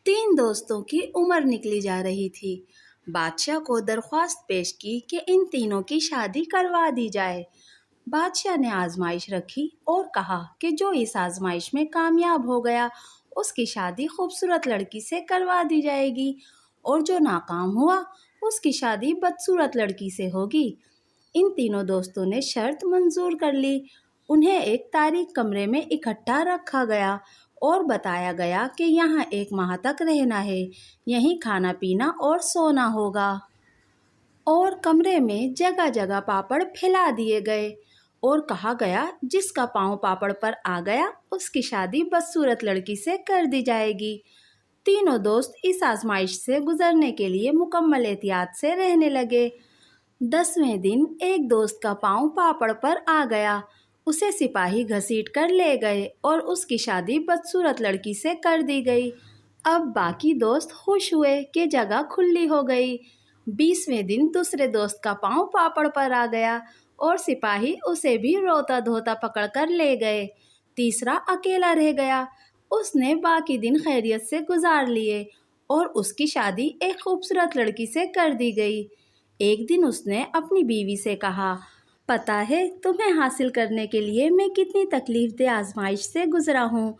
तीन दोस्तों की उम्र निकली जा रही थी। बादशाह को दरख्वास्त पेश की कि इन तीनों की शादी करवा दी जाए। बादशाह ने आजमाइश रखी और कहा कि जो इस आजमाइश में कामयाब हो गया उसकी शादी खूबसूरत लड़की से करवा दी जाएगी और जो नाकाम हुआ उसकी शादी बदसूरत लड़की से होगी। इन तीनों दोस्तों ने शर्त मंजूर कर ली। उन्हें एक तारीक कमरे में इकट्ठा रखा गया और बताया गया कि यहाँ एक माह तक रहना है, यहीं खाना पीना और सोना होगा। और कमरे में जगह जगह पापड़ फैला दिए गए और कहा गया जिसका पाँव पापड़ पर आ गया उसकी शादी बदसूरत लड़की से कर दी जाएगी। तीनों दोस्त इस आजमाइश से गुजरने के लिए मुकम्मल एहतियात से रहने लगे। 10वें दिन एक दोस्त का पाँव पापड़ पर आ गया। उसे सिपाही घसीट कर ले गए और उसकी शादी बदसूरत लड़की से कर दी गई। अब बाकी दोस्त खुश हुए कि जगह खुली हो गई। 20वें दिन दूसरे दोस्त का पाँव पापड़ पर आ गया और सिपाही उसे भी रोता धोता पकड़ कर ले गए। तीसरा अकेला रह गया। उसने बाकी दिन खैरियत से गुजार लिए और उसकी शादी एक खूबसूरत लड़की से कर दी गई। एक दिन उसने अपनी बीवी से कहा, पता है तुम्हें हासिल करने के लिए मैं कितनी तकलीफ आजमाइश से गुजरा हूँ।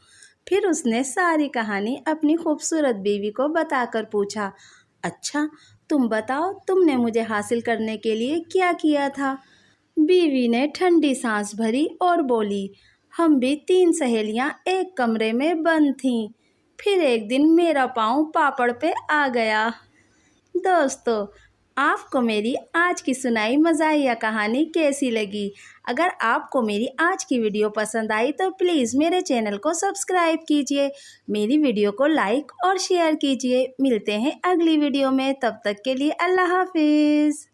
फिर उसने सारी कहानी अपनी खूबसूरत बीवी को बताकर पूछा, अच्छा तुम बताओ तुमने मुझे हासिल करने के लिए क्या किया था। बीवी ने ठंडी सांस भरी और बोली, हम भी 3 सहेलियां एक कमरे में बंद थीं। फिर एक दिन मेरा पाँव पापड़ पे आ गया। दोस्तों, आपको मेरी आज की सुनाई मज़ाहिया कहानी कैसी लगी? अगर आपको मेरी आज की वीडियो पसंद आई तो प्लीज़ मेरे चैनल को सब्सक्राइब कीजिए, मेरी वीडियो को लाइक और शेयर कीजिए। मिलते हैं अगली वीडियो में, तब तक के लिए अल्लाह हाफिज़।